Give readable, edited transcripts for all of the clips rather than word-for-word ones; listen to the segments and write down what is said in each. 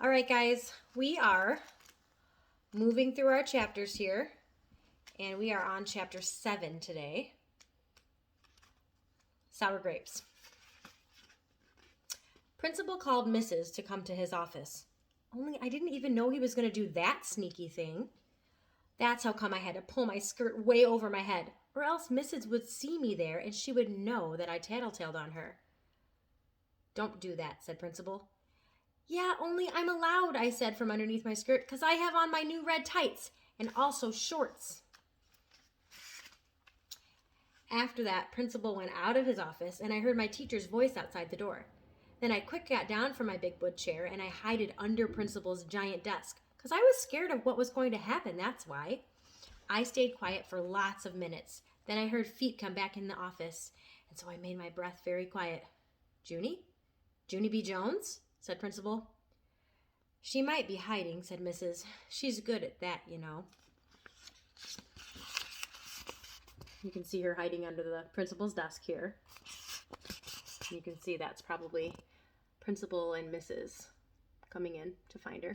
All right, guys, we are moving through our chapters here, and we are on chapter 7 today. Sour grapes. Principal called Mrs. to come to his office. Only I didn't even know he was going to do that sneaky thing. That's how come I had to pull my skirt way over my head, or else Mrs. would see me there and she would know that I tattletaled on her. Don't do that, said Principal. Yeah, only I'm allowed, I said from underneath my skirt, because I have on my new red tights and also shorts. After that, Principal went out of his office, and I heard my teacher's voice outside the door. Then I quick got down from my big wood chair, and I hid under Principal's giant desk, because I was scared of what was going to happen, that's why. I stayed quiet for lots of minutes. Then I heard feet come back in the office, and so I made my breath very quiet. Junie? Junie B. Jones? Said Principal. She might be hiding, said Mrs. She's good at that, you know. You can see her hiding under the principal's desk here. You can see that's probably Principal and Mrs. coming in to find her.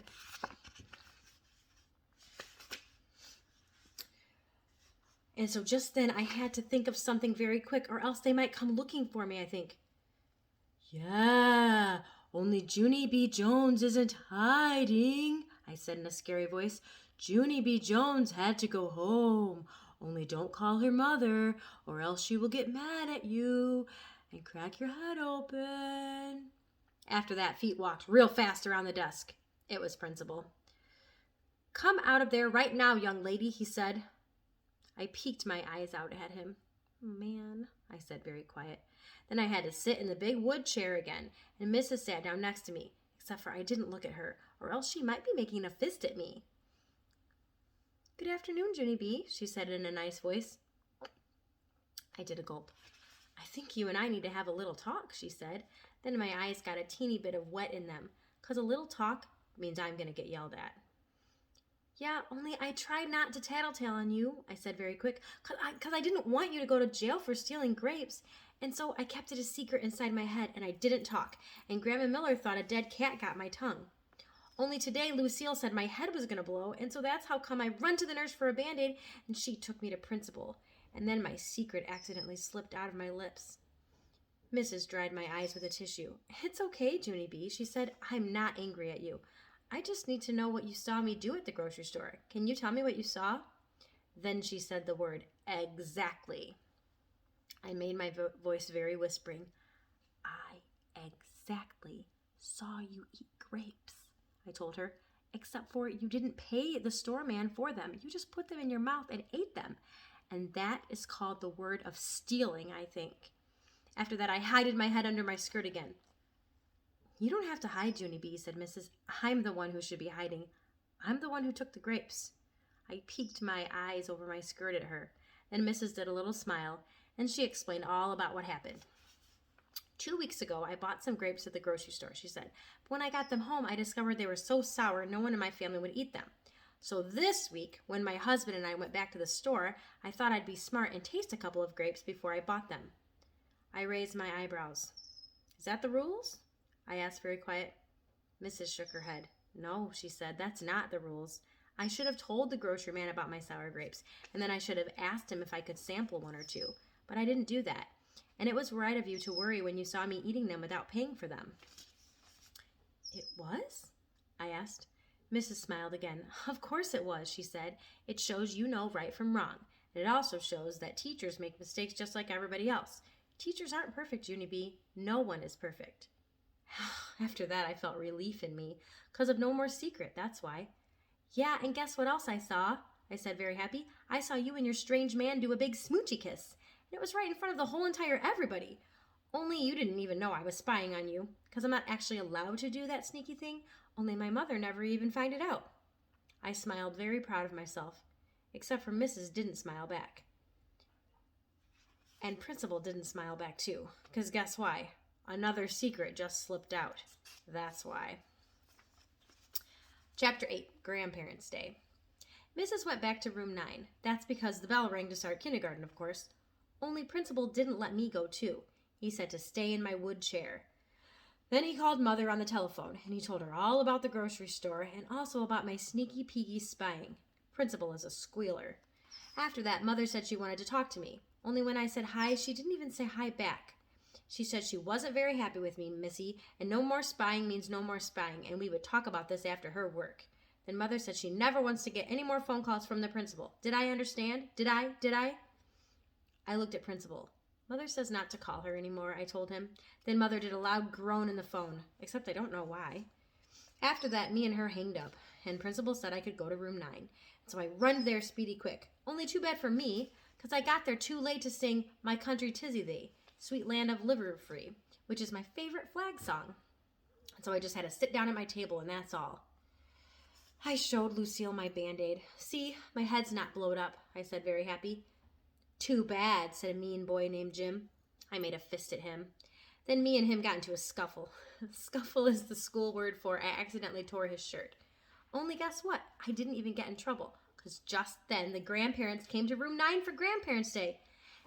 And so just then I had to think of something very quick, or else they might come looking for me, I think. Yeah, only Junie B. Jones isn't hiding, I said in a scary voice. Junie B. Jones had to go home. Only don't call her mother, or else she will get mad at you and crack your head open. After that, feet walked real fast around the desk. It was Principal. Come out of there right now, young lady, he said. I peeked my eyes out at him. Man, I said very quiet. Then I had to sit in the big wood chair again, and Mrs. sat down next to me, except for I didn't look at her, or else she might be making a fist at me. Good afternoon, Junie B., she said in a nice voice. I did a gulp. I think you and I need to have a little talk, she said. Then my eyes got a teeny bit of wet in them, 'cause a little talk means I'm going to get yelled at. Yeah, only I tried not to tattletale on you, I said very quick, 'cause I didn't want you to go to jail for stealing grapes, and so I kept it a secret inside my head, and I didn't talk, and Grandma Miller thought a dead cat got my tongue. Only today Lucille said my head was going to blow, and so that's how come I run to the nurse for a Band-Aid, and she took me to Principal, and then my secret accidentally slipped out of my lips. Mrs. dried my eyes with a tissue. It's okay, Junie B., she said. I'm not angry at you. I just need to know what you saw me do at the grocery store. Can you tell me what you saw? Then she said the word, exactly. I made my voice very whispering. I exactly saw you eat grapes, I told her, except for you didn't pay the store man for them. You just put them in your mouth and ate them. And that is called the word of stealing, I think. After that, I hid my head under my skirt again. You don't have to hide, Junie B., said Mrs. I'm the one who should be hiding. I'm the one who took the grapes. I peeked my eyes over my skirt at her. Then Mrs. did a little smile, and she explained all about what happened. 2 weeks ago, I bought some grapes at the grocery store, she said. But when I got them home, I discovered they were so sour no one in my family would eat them. So this week, when my husband and I went back to the store, I thought I'd be smart and taste a couple of grapes before I bought them. I raised my eyebrows. Is that the rules? I asked very quiet. Mrs. shook her head. No, she said, that's not the rules. I should have told the grocery man about my sour grapes, and then I should have asked him if I could sample one or two. But I didn't do that, and it was right of you to worry when you saw me eating them without paying for them. It was? I asked. Mrs. smiled again. Of course it was, she said. It shows you know right from wrong. And it also shows that teachers make mistakes just like everybody else. Teachers aren't perfect, Junie B. No one is perfect. After that, I felt relief in me, 'cause of no more secret, that's why. Yeah, and guess what else I saw? I said, very happy. I saw you and your strange man do a big smoochy kiss, and it was right in front of the whole entire everybody. Only you didn't even know I was spying on you, 'cause I'm not actually allowed to do that sneaky thing, only my mother never even found it out. I smiled, very proud of myself, except for Mrs. didn't smile back. And Principal didn't smile back too, 'cause guess why? Another secret just slipped out. That's why. Chapter 8, Grandparents' Day. Mrs. went back to room 9. That's because the bell rang to start kindergarten, of course. Only Principal didn't let me go too. He said to stay in my wood chair. Then he called Mother on the telephone, and he told her all about the grocery store and also about my sneaky peeky spying. Principal is a squealer. After that, Mother said she wanted to talk to me. Only when I said hi, she didn't even say hi back. She said she wasn't very happy with me, Missy, and no more spying means no more spying, and we would talk about this after her work. Then Mother said she never wants to get any more phone calls from the principal. Did I understand? Did I? I looked at Principal. Mother says not to call her anymore, I told him. Then Mother did a loud groan in the phone, except I don't know why. After that, me and her hanged up, and Principal said I could go to room 9. So I runned there speedy quick. Only too bad for me, 'cause I got there too late to sing My Country Tizzy Thee, Sweet Land of Liver Free, which is my favorite flag song. So I just had to sit down at my table, and that's all. I showed Lucille my Band-Aid. See, my head's not blowed up, I said, very happy. Too bad, said a mean boy named Jim. I made a fist at him. Then me and him got into a scuffle. Scuffle is the school word for I accidentally tore his shirt. Only guess what? I didn't even get in trouble, because just then the grandparents came to room 9 for Grandparents' Day.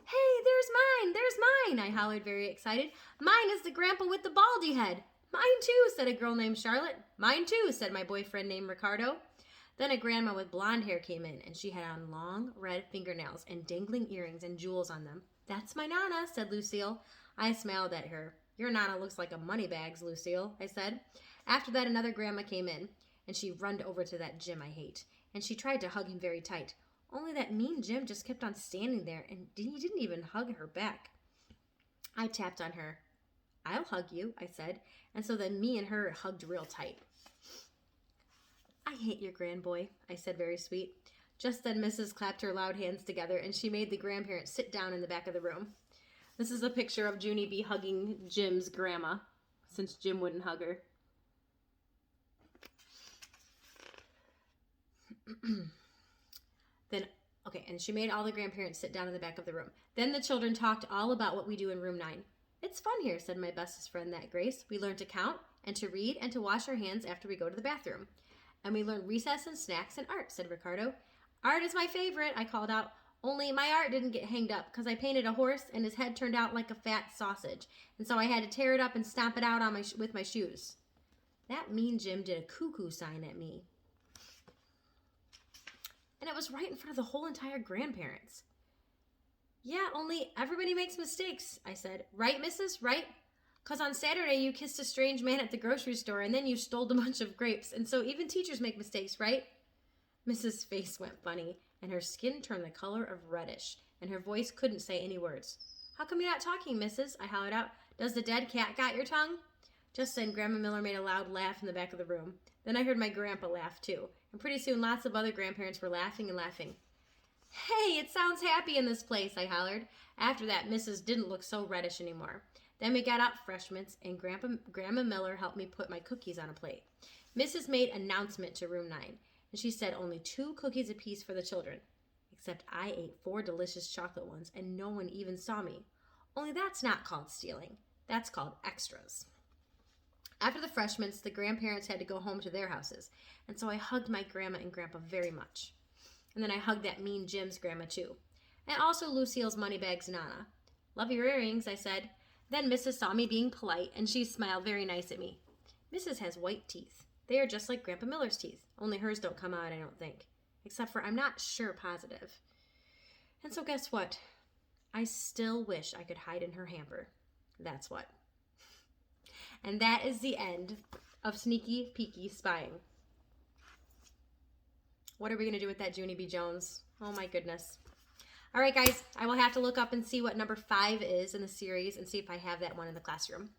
Hey, there's mine, I hollered, very excited. Mine is the grandpa with the baldy head. Mine too, said a girl named Charlotte. Mine too, said my boyfriend named Ricardo. Then a grandma with blonde hair came in, and she had on long red fingernails and dangling earrings and jewels on them. That's my Nana, said Lucille. I smiled at her. Your Nana looks like a money bags, Lucille, I said. After that, another grandma came in, and she runned over to that Jim I hate, and she tried to hug him very tight. Only that mean Jim just kept on standing there, and he didn't even hug her back. I tapped on her. I'll hug you, I said, and so then me and her hugged real tight. I hate your grandboy, I said, very sweet. Just then Mrs. clapped her loud hands together, and she made the grandparents sit down in the back of the room. This is a picture of Junie B. hugging Jim's grandma, since Jim wouldn't hug her. And she made all the grandparents sit down in the back of the room. Then the children talked all about what we do in room 9. It's fun here, said my bestest friend, that Grace. We learn to count and to read and to wash our hands after we go to the bathroom. And we learn recess and snacks and art, said Ricardo. Art is my favorite, I called out. Only my art didn't get hanged up because I painted a horse and his head turned out like a fat sausage. And so I had to tear it up and stomp it out on with my shoes. That mean Jim did a cuckoo sign at me. And it was right in front of the whole entire grandparents. Yeah, only everybody makes mistakes, I said. Right, missus? Right? 'Cause on Saturday you kissed a strange man at the grocery store and then you stole a bunch of grapes. And so even teachers make mistakes, right? Mrs. face went funny, and her skin turned the color of reddish, and her voice couldn't say any words. How come you're not talking, missus? I hollered out. Does the dead cat got your tongue? Just then, Grandma Miller made a loud laugh in the back of the room. Then I heard my grandpa laugh, too. And pretty soon, lots of other grandparents were laughing and laughing. Hey, it sounds happy in this place, I hollered. After that, Mrs. didn't look so reddish anymore. Then we got out Freshmans, and Grandma Miller helped me put my cookies on a plate. Mrs. made announcement to room 9, and she said only 2 cookies apiece for the children. Except I ate 4 delicious chocolate ones, and no one even saw me. Only that's not called stealing. That's called extras. After the Freshmans, the grandparents had to go home to their houses, and so I hugged my grandma and grandpa very much. And then I hugged that mean Jim's grandma, too. And also Lucille's moneybags Nana. Love your earrings, I said. Then Mrs. saw me being polite, and she smiled very nice at me. Mrs. has white teeth. They are just like Grandpa Miller's teeth, only hers don't come out, I don't think. Except for I'm not sure positive. And so guess what? I still wish I could hide in her hamper. That's what. And that is the end of Sneaky Peeky Spying. What are we going to do with that Junie B. Jones? Oh my goodness. All right, guys, I will have to look up and see what number 5 is in the series and see if I have that one in the classroom.